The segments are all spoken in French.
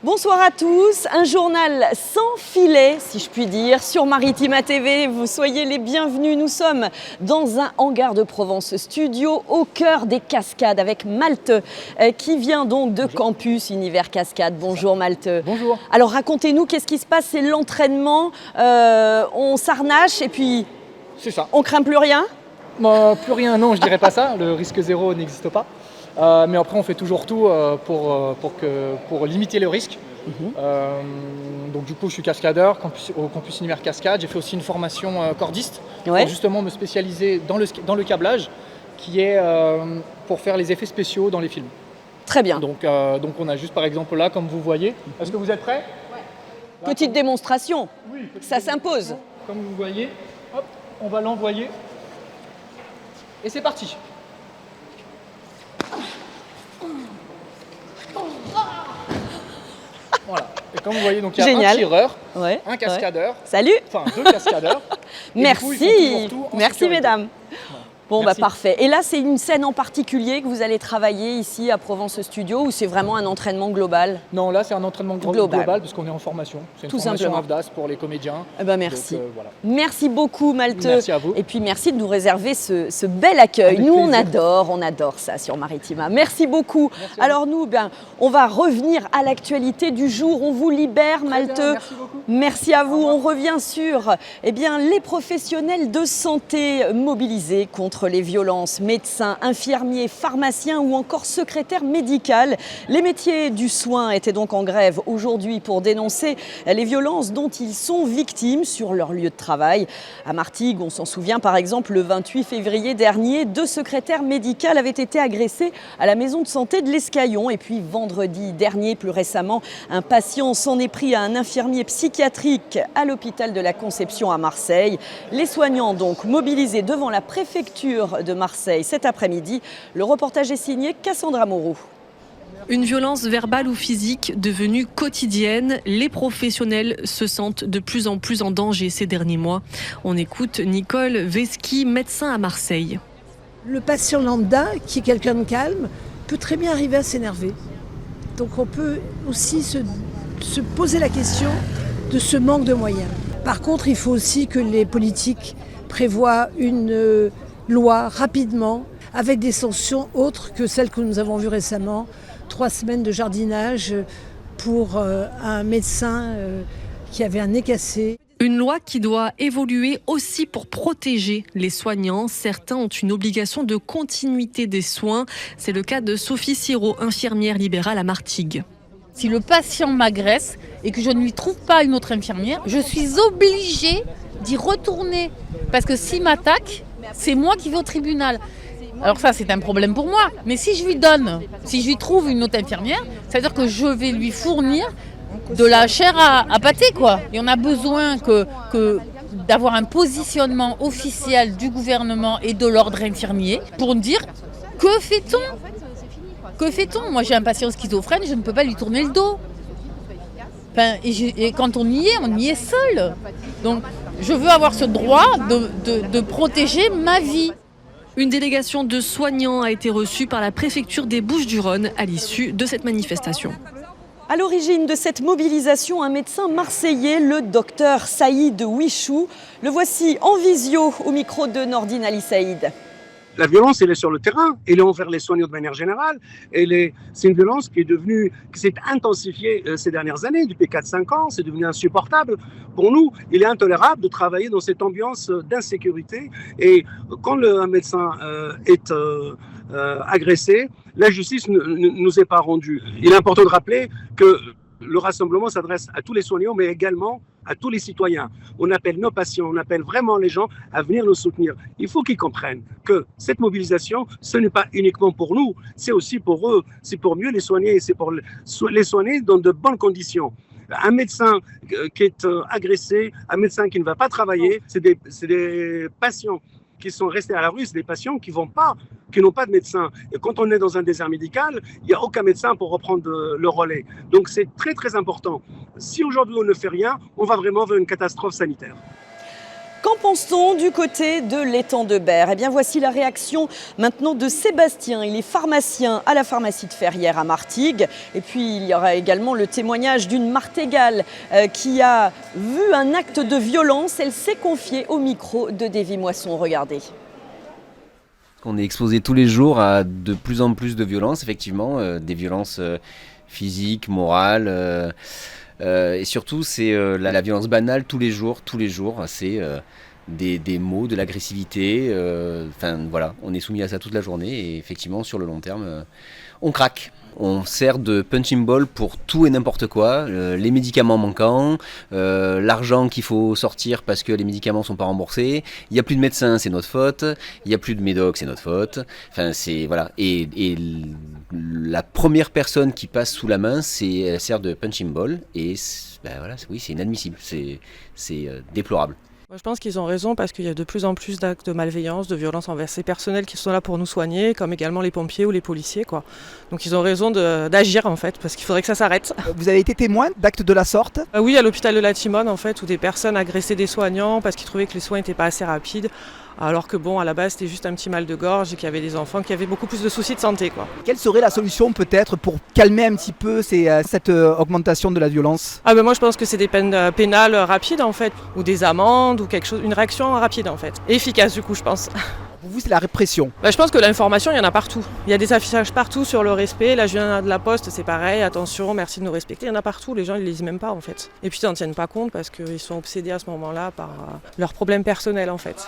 Bonsoir à tous, un journal sans filet, si je puis dire, sur Maritima TV. Vous soyez les bienvenus. Nous sommes dans un hangar de Provence studio au cœur des cascades avec Malte, qui vient donc de Campus Univers Cascade. Bonjour Malte. Bonjour. Alors racontez-nous, qu'est-ce qui se passe? C'est l'entraînement, on s'harnache et puis C'est ça. on craint plus rien? Plus rien, non, je dirais pas ça. Le risque zéro n'existe pas. Mais après, on fait toujours tout pour limiter le risque. Donc du coup, je suis cascadeur au Campus Univers Cascade. J'ai fait aussi une formation cordiste pour justement me spécialiser dans le câblage, qui est pour faire les effets spéciaux dans les films. Très bien. Donc on a juste par exemple là, comme vous voyez. Est-ce que vous êtes prêts? Petite démonstration, Oui, ça s'impose. Comme vous voyez, hop, on va l'envoyer. Et c'est parti. Voilà. Et comme vous voyez, donc il y a Génial. un tireur, Ouais, un cascadeur, Salut. enfin deux cascadeurs. Et du coup, ils font Merci, toujours tout en merci sécurité. mesdames. Voilà. Bon, Merci. parfait. Et là, c'est une scène en particulier que vous allez travailler ici à Provence Studio ou c'est vraiment un entraînement global? Non, là c'est un entraînement global parce qu'on est en formation. C'est une Tout formation simplement. AFDAS pour les comédiens. Eh ben, merci. Donc, voilà. Merci beaucoup Malte. Merci à vous. Et puis merci de nous réserver ce bel accueil. Avec Nous, on plaisir. adore ça sur Maritima. Merci beaucoup. Merci à Alors nous, on va revenir à l'actualité du jour. On vous libère Malte. bien, merci beaucoup. Merci à vous. On revient sur les professionnels de santé mobilisés contre les violences. Médecins, infirmiers, pharmaciens ou encore secrétaires médicales. Les métiers du soin étaient donc en grève aujourd'hui pour dénoncer les violences dont ils sont victimes sur leur lieu de travail. À Martigues, on s'en souvient par exemple, le 28 février dernier, 2 secrétaires médicales avaient été agressées à la maison de santé de l'Escaillon. Et puis vendredi dernier, plus récemment, un patient s'en est pris à un infirmier psychiatrique à l'hôpital de la Conception à Marseille. Les soignants donc mobilisés devant la préfecture de Marseille cet après-midi. Le reportage est signé Cassandra Moreau. Une violence verbale ou physique devenue quotidienne. Les professionnels se sentent de plus en plus en danger ces derniers mois. On écoute Nicole Vesky, médecin à Marseille. Le patient lambda, qui est quelqu'un de calme, peut très bien arriver à s'énerver. Donc on peut aussi se poser la question de ce manque de moyens. Par contre, il faut aussi que les politiques prévoient une loi rapidement, avec des sanctions autres que celles que nous avons vues récemment. 3 semaines de jardinage pour un médecin qui avait un nez cassé. Une loi qui doit évoluer aussi pour protéger les soignants. Certains ont une obligation de continuité des soins. C'est le cas de Sophie Sirot, infirmière libérale à Martigues. Si le patient m'agresse et que je ne lui trouve pas une autre infirmière, je suis obligée d'y retourner. Parce que s'il m'attaque, c'est moi qui vais au tribunal. Alors ça, c'est un problème pour moi. Mais si je lui trouve une autre infirmière, ça veut dire que je vais lui fournir de la chair à pâté, quoi. Et on a besoin d'avoir un positionnement officiel du gouvernement et de l'ordre infirmier pour dire que fait-on ? Que fait-on ? Moi, j'ai un patient schizophrène, je ne peux pas lui tourner le dos. Et quand on y est seul. Donc, je veux avoir ce droit de protéger ma vie. Une délégation de soignants a été reçue par la préfecture des Bouches-du-Rhône à l'issue de cette manifestation. À l'origine de cette mobilisation, un médecin marseillais, le docteur Saïd Wichou. Le voici en visio au micro de Nordine Ali Saïd. La violence, elle est sur le terrain, elle est envers les soignants de manière générale. C'est une violence qui s'est intensifiée ces dernières années, depuis 4-5 ans. C'est devenu insupportable. Pour nous, il est intolérable de travailler dans cette ambiance d'insécurité. Et quand un médecin est agressé, la justice ne nous est pas rendue. Il est important de rappeler que le rassemblement s'adresse à tous les soignants, mais également à tous les citoyens. On appelle nos patients, on appelle vraiment les gens à venir nous soutenir. Il faut qu'ils comprennent que cette mobilisation, ce n'est pas uniquement pour nous, c'est aussi pour eux, c'est pour mieux les soigner, c'est pour les soigner dans de bonnes conditions. Un médecin qui est agressé, un médecin qui ne va pas travailler, c'est des patients qui sont restés à la rue, c'est des patients qui n'ont pas de médecin. Et quand on est dans un désert médical, il n'y a aucun médecin pour reprendre le relais. Donc c'est très très important. Si aujourd'hui on ne fait rien, on va vraiment vers une catastrophe sanitaire. Qu'en pense-t-on du côté de l'étang de Berre ? Eh bien, voici la réaction maintenant de Sébastien. Il est pharmacien à la pharmacie de Ferrières à Martigues. Et puis, il y aura également le témoignage d'une Martégale qui a vu un acte de violence. Elle s'est confiée au micro de Davy Moisson. Regardez. On est exposé tous les jours à de plus en plus de violences, effectivement, des violences physiques, morales, et surtout c'est la violence banale tous les jours, c'est des mots, de l'agressivité, voilà, on est soumis à ça toute la journée et effectivement sur le long terme, on craque. On sert de punching ball pour tout et n'importe quoi, les médicaments manquants, l'argent qu'il faut sortir parce que les médicaments ne sont pas remboursés, il n'y a plus de médecins, c'est notre faute, il n'y a plus de médocs, c'est notre faute. Enfin, voilà. Et la première personne qui passe sous la main, elle sert de punching ball et voilà, oui, c'est inadmissible, c'est déplorable. Moi, je pense qu'ils ont raison parce qu'il y a de plus en plus d'actes de malveillance, de violence envers ces personnels qui sont là pour nous soigner, comme également les pompiers ou les policiers, quoi. Donc ils ont raison d'agir en fait, parce qu'il faudrait que ça s'arrête. Vous avez été témoin d'actes de la sorte ? Oui, à l'hôpital de la Timone en fait, où des personnes agressaient des soignants parce qu'ils trouvaient que les soins n'étaient pas assez rapides. Alors que à la base c'était juste un petit mal de gorge et qu'il y avait des enfants qui avaient beaucoup plus de soucis de santé, quoi. Quelle serait la solution peut-être pour calmer un petit peu cette augmentation de la violence ? Moi je pense que c'est des peines pénales rapides en fait, ou des amendes ou quelque chose, une réaction rapide en fait, et efficace du coup je pense. Pour vous c'est la répression ? Je pense que l'information il y en a partout, il y a des affichages partout sur le respect, là je viens de la poste c'est pareil, attention, merci de nous respecter, il y en a partout, les gens ils lisent même pas en fait. Et puis ils n'en tiennent pas compte parce qu'ils sont obsédés à ce moment-là par leurs problèmes personnels en fait.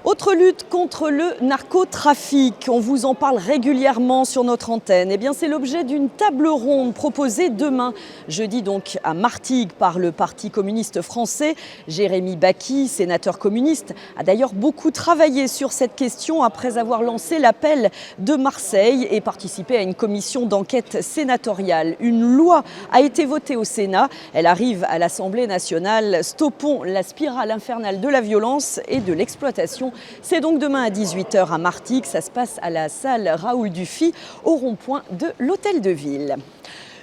Autre lutte contre le narcotrafic, on vous en parle régulièrement sur notre antenne. Eh bien, c'est l'objet d'une table ronde proposée demain, jeudi donc à Martigues par le Parti communiste français. Jérémy Bacchi, sénateur communiste, a d'ailleurs beaucoup travaillé sur cette question après avoir lancé l'appel de Marseille et participé à une commission d'enquête sénatoriale. Une loi a été votée au Sénat, elle arrive à l'Assemblée nationale. Stoppons la spirale infernale de la violence et de l'exploitation. C'est donc demain à 18h à Martigues, ça se passe à la salle Raoul Dufy, au rond-point de l'Hôtel de Ville.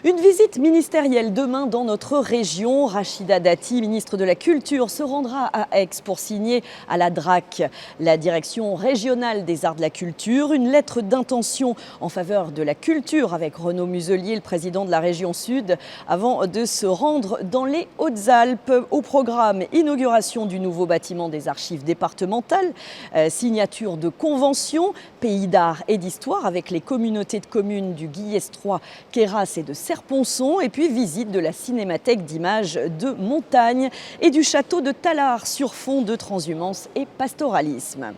Une visite ministérielle demain dans notre région. Rachida Dati, ministre de la Culture, se rendra à Aix pour signer à la DRAC, la Direction régionale des arts de la culture, une lettre d'intention en faveur de la culture avec Renaud Muselier, le président de la région Sud, avant de se rendre dans les Hautes-Alpes. Au programme, inauguration du nouveau bâtiment des archives départementales, signature de conventions, pays d'art et d'histoire avec les communautés de communes du Guillestrois, Queyras et de Serponçon, et puis visite de la cinémathèque d'images de montagne et du château de Tallard sur fond de transhumance et pastoralisme.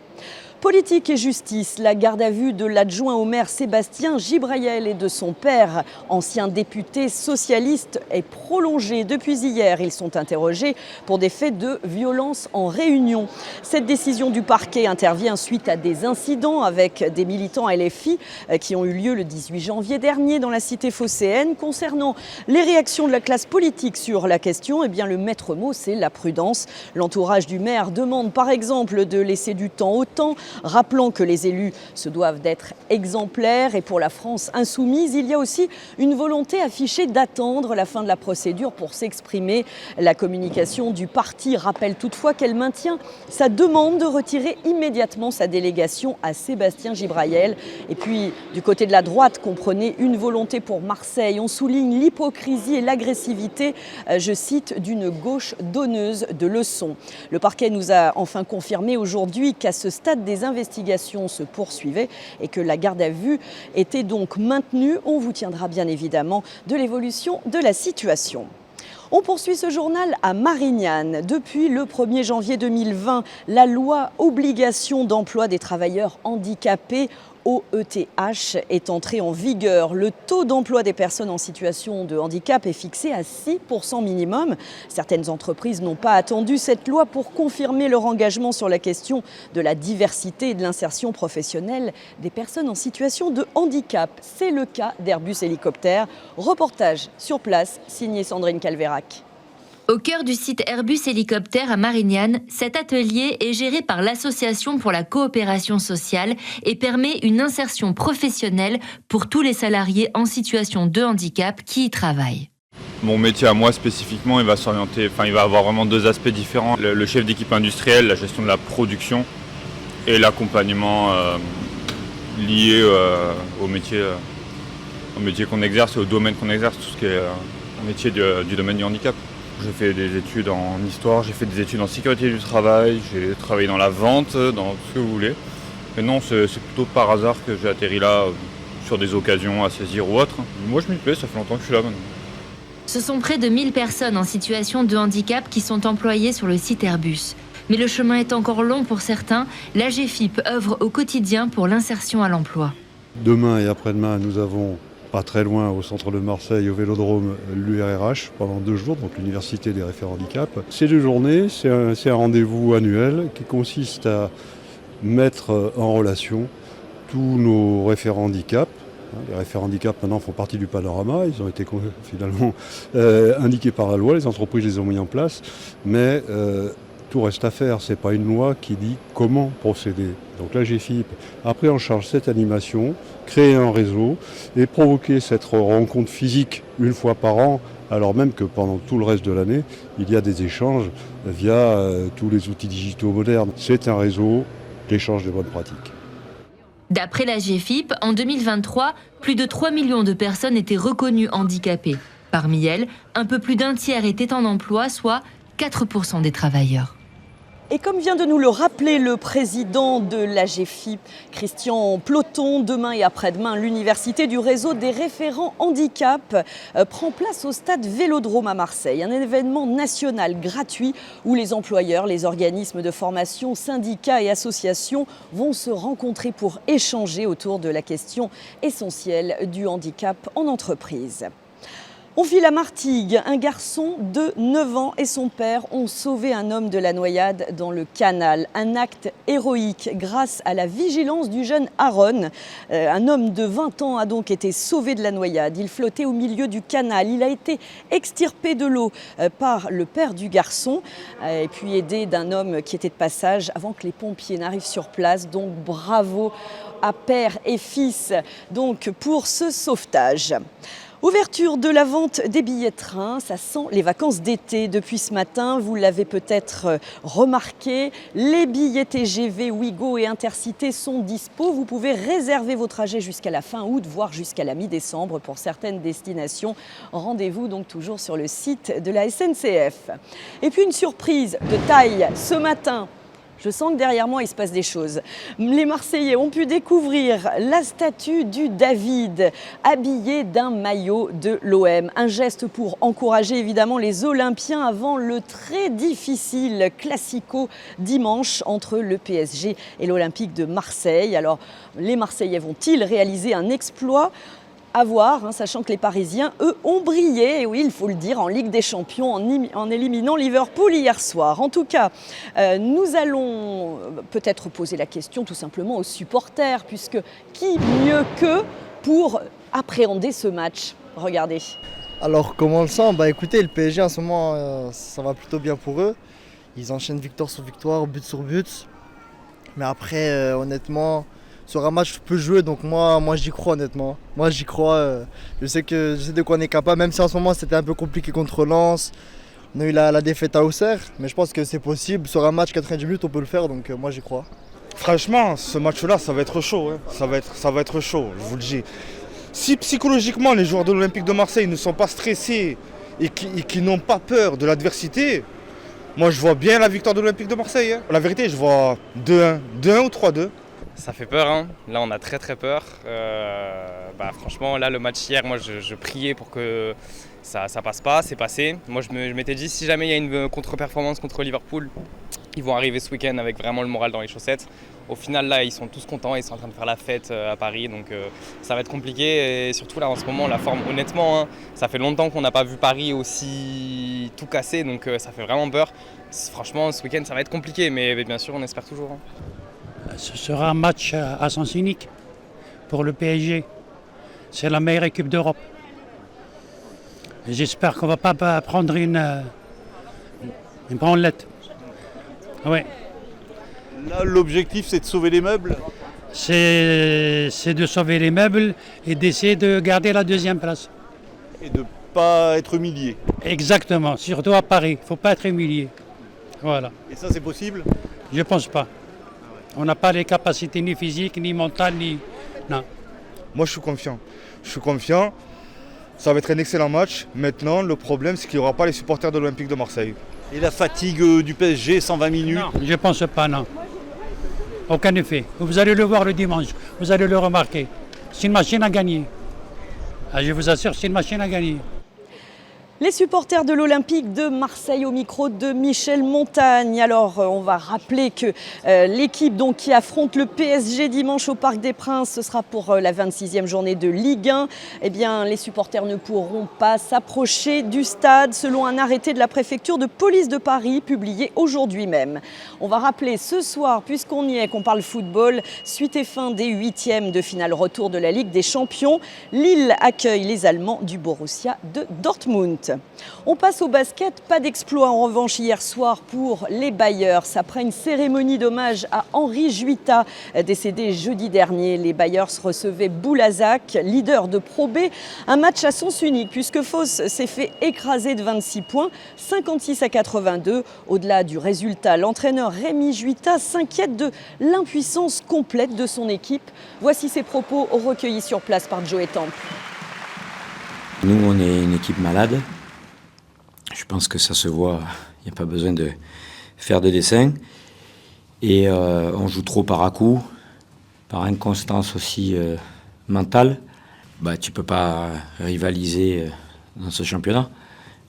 Politique et justice, la garde à vue de l'adjoint au maire Sébastien Gibrayel et de son père, ancien député socialiste, est prolongée depuis hier. Ils sont interrogés pour des faits de violence en réunion. Cette décision du parquet intervient suite à des incidents avec des militants LFI qui ont eu lieu le 18 janvier dernier dans la cité phocéenne. Concernant les réactions de la classe politique sur la question, eh bien le maître mot, c'est la prudence. L'entourage du maire demande par exemple de laisser du temps au temps, rappelant que les élus se doivent d'être exemplaires. Et pour la France insoumise, il y a aussi une volonté affichée d'attendre la fin de la procédure pour s'exprimer. La communication du parti rappelle toutefois qu'elle maintient sa demande de retirer immédiatement sa délégation à Sébastien Gibrayel. Et puis, du côté de la droite, comprenez une volonté pour Marseille. On souligne l'hypocrisie et l'agressivité, je cite, d'une gauche donneuse de leçons. Le parquet nous a enfin confirmé aujourd'hui qu'à ce stade des investigations se poursuivaient et que la garde à vue était donc maintenue. On vous tiendra bien évidemment de l'évolution de la situation. On poursuit ce journal à Marignane. Depuis le 1er janvier 2020, la loi obligation d'emploi des travailleurs handicapés OETH est entrée en vigueur. Le taux d'emploi des personnes en situation de handicap est fixé à 6% minimum. Certaines entreprises n'ont pas attendu cette loi pour confirmer leur engagement sur la question de la diversité et de l'insertion professionnelle des personnes en situation de handicap. C'est le cas d'Airbus Hélicoptère. Reportage sur place, signé Sandrine Calvérac. Au cœur du site Airbus Hélicoptère à Marignane, cet atelier est géré par l'Association pour la coopération sociale et permet une insertion professionnelle pour tous les salariés en situation de handicap qui y travaillent. Mon métier à moi spécifiquement, il va s'orienter, il va avoir vraiment 2 aspects différents. Le chef d'équipe industrielle, la gestion de la production et l'accompagnement lié au métier qu'on exerce et au domaine qu'on exerce, tout ce qui est métier du domaine du handicap. J'ai fait des études en histoire, j'ai fait des études en sécurité du travail, j'ai travaillé dans la vente, dans tout ce que vous voulez. Et non, c'est plutôt par hasard que j'ai atterri là, sur des occasions à saisir ou autres. Moi je m'y plais, ça fait longtemps que je suis là maintenant. Ce sont près de 1000 personnes en situation de handicap qui sont employées sur le site Airbus. Mais le chemin est encore long pour certains. L'AGFIP œuvre au quotidien pour l'insertion à l'emploi. Demain et après-demain, nous avons, pas très loin, au centre de Marseille, au Vélodrome, l'URRH, pendant 2 jours, donc l'Université des référents handicap. Ces 2 journées, c'est un rendez-vous annuel qui consiste à mettre en relation tous nos référents handicap. Les référents handicap maintenant font partie du panorama, ils ont été finalement indiqués par la loi, les entreprises les ont mis en place, mais tout reste à faire, ce n'est pas une loi qui dit comment procéder. Donc l'AGFIP a pris en charge cette animation, créé un réseau et provoqué cette rencontre physique 1 fois par an, alors même que pendant tout le reste de l'année, il y a des échanges via tous les outils digitaux modernes. C'est un réseau d'échange de bonnes pratiques. D'après l'AGFIP, en 2023, plus de 3 millions de personnes étaient reconnues handicapées. Parmi elles, un peu plus d'un tiers étaient en emploi, soit 4% des travailleurs. Et comme vient de nous le rappeler le président de l'AGFIP, Christian Ploton, demain et après-demain, l'université du réseau des référents handicap prend place au stade Vélodrome à Marseille. Un événement national gratuit où les employeurs, les organismes de formation, syndicats et associations vont se rencontrer pour échanger autour de la question essentielle du handicap en entreprise. On file à Martigues. Un garçon de 9 ans et son père ont sauvé un homme de la noyade dans le canal. Un acte héroïque grâce à la vigilance du jeune Aaron. Un homme de 20 ans a donc été sauvé de la noyade. Il flottait au milieu du canal. Il a été extirpé de l'eau par le père du garçon et puis aidé d'un homme qui était de passage avant que les pompiers n'arrivent sur place. Donc bravo à père et fils donc, pour ce sauvetage. Ouverture de la vente des billets de train, ça sent les vacances d'été depuis ce matin. Vous l'avez peut-être remarqué, les billets TGV, Ouigo et Intercité sont dispo. Vous pouvez réserver vos trajets jusqu'à la fin août, voire jusqu'à la mi-décembre pour certaines destinations. Rendez-vous donc toujours sur le site de la SNCF. Et puis une surprise de taille ce matin. Je sens que derrière moi, il se passe des choses. Les Marseillais ont pu découvrir la statue du David, habillé d'un maillot de l'OM. Un geste pour encourager évidemment les Olympiens avant le très difficile Classico dimanche entre le PSG et l'Olympique de Marseille. Alors, les Marseillais vont-ils réaliser un exploit ? À voir, sachant que les Parisiens, eux, ont brillé, et oui, il faut le dire, en Ligue des Champions, en éliminant Liverpool hier soir. En tout cas, nous allons peut-être poser la question tout simplement aux supporters, puisque qui mieux qu'eux pour appréhender ce match ? Regardez. Alors, comment on le sent ? Écoutez, le PSG en ce moment, ça va plutôt bien pour eux. Ils enchaînent victoire sur victoire, but sur but. Mais après, honnêtement... Sur un match, je peux jouer, donc moi j'y crois honnêtement. Moi j'y crois, je sais de quoi on est capable, même si en ce moment c'était un peu compliqué contre Lens. On a eu la défaite à Auxerre, mais je pense que c'est possible. Sur un match 90 minutes, on peut le faire, donc moi j'y crois. Franchement, ce match-là, ça va être chaud. Hein. Ça va être chaud, je vous le dis. Si psychologiquement les joueurs de l'Olympique de Marseille ne sont pas stressés et qui n'ont pas peur de l'adversité, moi je vois bien la victoire de l'Olympique de Marseille. Hein. La vérité, je vois 2-1 ou 3-2. Ça fait peur, hein. Là on a très peur. Franchement, là le match hier, moi je priais pour que ça passe pas, c'est passé. Moi je m'étais dit, si jamais il y a une contre-performance contre Liverpool, ils vont arriver ce week-end avec vraiment le moral dans les chaussettes. Au final là ils sont tous contents, ils sont en train de faire la fête à Paris, donc ça va être compliqué. Et surtout là en ce moment la forme, honnêtement, hein, ça fait longtemps qu'on n'a pas vu Paris aussi tout cassé, donc ça fait vraiment peur. Franchement ce week-end ça va être compliqué, mais bien sûr on espère toujours. Hein. Ce sera un match à sens unique pour le PSG. C'est la meilleure équipe d'Europe. J'espère qu'on ne va pas prendre une branlette. Ouais. Là, l'objectif, c'est de sauver les meubles. C'est de sauver les meubles et d'essayer de garder la 2e place. Et de pas être humilié. Exactement, surtout à Paris, il ne faut pas être humilié. Voilà. Et ça, c'est possible? Je ne pense pas. On n'a pas les capacités ni physiques, ni mentales, ni... Non. Moi, je suis confiant. Ça va être un excellent match. Maintenant, le problème, c'est qu'il n'y aura pas les supporters de l'Olympique de Marseille. Et la fatigue du PSG, 120 minutes? Non, je ne pense pas, non. Aucun effet. Vous allez le voir le dimanche, vous allez le remarquer. C'est une machine à gagner. Ah, je vous assure, c'est une machine à gagner. Les supporters de l'Olympique de Marseille au micro de Michel Montagne. Alors, on va rappeler que l'équipe donc, qui affronte le PSG dimanche au Parc des Princes, ce sera pour la 26e journée de Ligue 1. Eh bien, les supporters ne pourront pas s'approcher du stade selon un arrêté de la préfecture de police de Paris publié aujourd'hui même. On va rappeler ce soir, puisqu'on y est, qu'on parle football, suite et fin des 8e de finale retour de la Ligue des Champions. Lille accueille les Allemands du Borussia de Dortmund. On passe au basket, pas d'exploit en revanche hier soir pour les Bayers. Après une cérémonie d'hommage à Henri Juita, décédé jeudi dernier, les Bayers recevaient Boulazac, leader de Pro B. Un match à sens unique puisque Fos s'est fait écraser de 26 points, 56-82. Au-delà du résultat, l'entraîneur Rémi Juita s'inquiète de l'impuissance complète de son équipe. Voici ses propos recueillis sur place par Joe Temple. Nous, on est une équipe malade. Je pense que ça se voit, il n'y a pas besoin de faire de dessin. Et on joue trop par à-coup, par inconstance aussi mentale. Tu ne peux pas rivaliser dans ce championnat.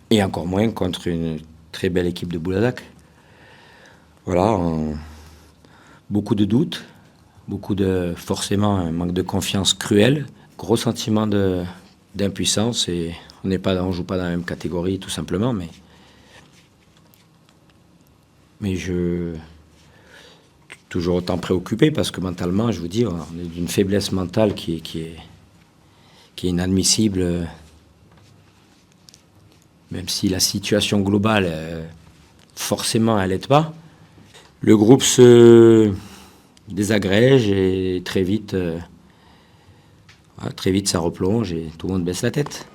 Et encore moins contre une très belle équipe de Boulazac. Voilà, beaucoup de doutes, forcément un manque de confiance cruel, gros sentiment d'impuissance et on ne joue pas dans la même catégorie tout simplement, mais je suis toujours autant préoccupé parce que mentalement, je vous dis, on est d'une faiblesse mentale qui est inadmissible, même si la situation globale, forcément, elle n'aide pas. Le groupe se désagrège et très vite, ça replonge et tout le monde baisse la tête.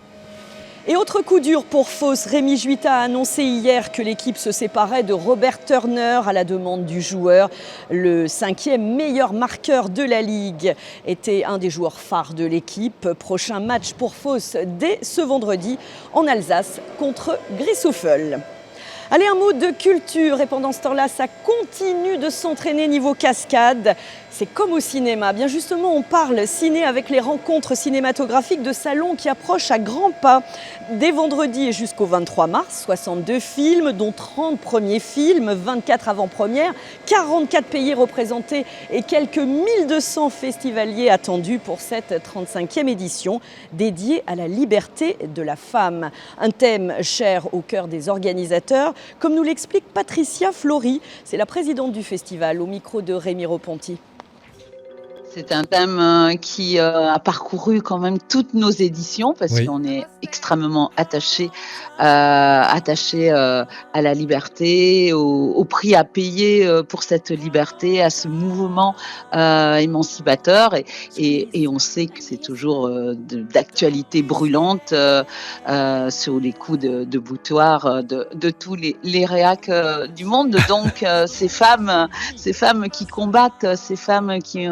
Et autre coup dur pour Fos, Rémi Juita a annoncé hier que l'équipe se séparait de Robert Turner à la demande du joueur. Le 5e meilleur marqueur de la Ligue était un des joueurs phares de l'équipe. Prochain match pour Fos dès ce vendredi en Alsace contre Grisouffel. Allez, un mot de culture et pendant ce temps-là, ça continue de s'entraîner niveau cascade. C'est comme au cinéma. Bien justement, on parle ciné avec les rencontres cinématographiques de salon qui approchent à grands pas. Dès vendredi et jusqu'au 23 mars, 62 films, dont 30 premiers films, 24 avant-premières, 44 pays représentés et quelques 1200 festivaliers attendus pour cette 35e édition dédiée à la liberté de la femme. Un thème cher au cœur des organisateurs, comme nous l'explique Patricia Flory. C'est la présidente du festival au micro de Rémi Reponti. C'est un thème qui a parcouru quand même toutes nos éditions parce qu'on est extrêmement attaché à la liberté, au prix à payer pour cette liberté, à ce mouvement émancipateur et on sait que c'est toujours d'actualité brûlante sur les coups de boutoir de tous les réacs du monde. Donc ces femmes qui combattent, ces femmes qui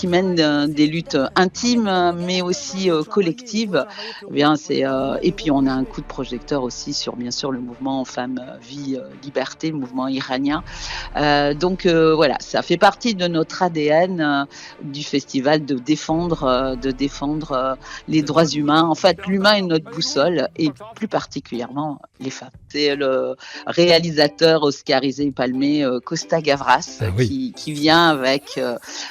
mènent des luttes intimes mais aussi collectives. Eh bien, et puis on a un coup de projecteur aussi sur bien sûr le mouvement Femmes, Vie, Liberté, le mouvement iranien. Donc voilà, ça fait partie de notre ADN du festival de défendre les droits humains. En fait, l'humain est notre boussole et plus particulièrement les femmes. C'est le réalisateur oscarisé et palmé Costa Gavras qui vient avec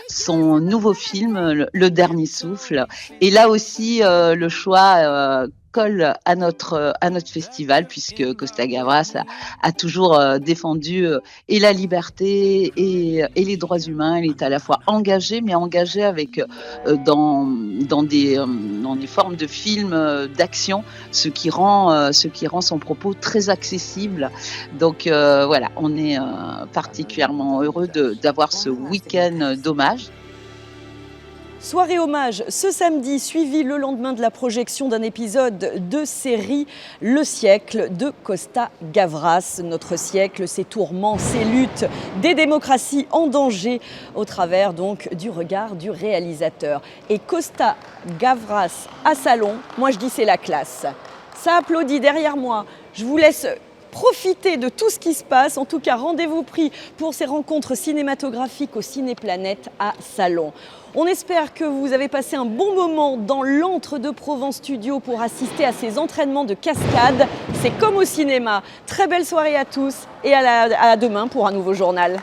son nouveau film Le Dernier Souffle. Et là aussi, le choix colle à notre festival puisque Costa Gavras a toujours défendu et la liberté et les droits humains. Il est à la fois engagé avec dans des formes de films d'action, ce qui rend son propos très accessible. Donc voilà, on est particulièrement heureux d'avoir ce week-end d'hommage. Soirée hommage ce samedi, suivi le lendemain de la projection d'un épisode de série Le siècle de Costa Gavras. Notre siècle, ses tourments, ses luttes, des démocraties en danger au travers donc du regard du réalisateur. Et Costa Gavras à Salon, moi je dis c'est la classe. Ça applaudit derrière moi. Je vous laisse profiter de tout ce qui se passe. En tout cas, rendez-vous pris pour ces rencontres cinématographiques au Cinéplanète à Salon. On espère que vous avez passé un bon moment dans l'antre de Provence Studio pour assister à ces entraînements de cascade. C'est comme au cinéma. Très belle soirée à tous et à demain pour un nouveau journal.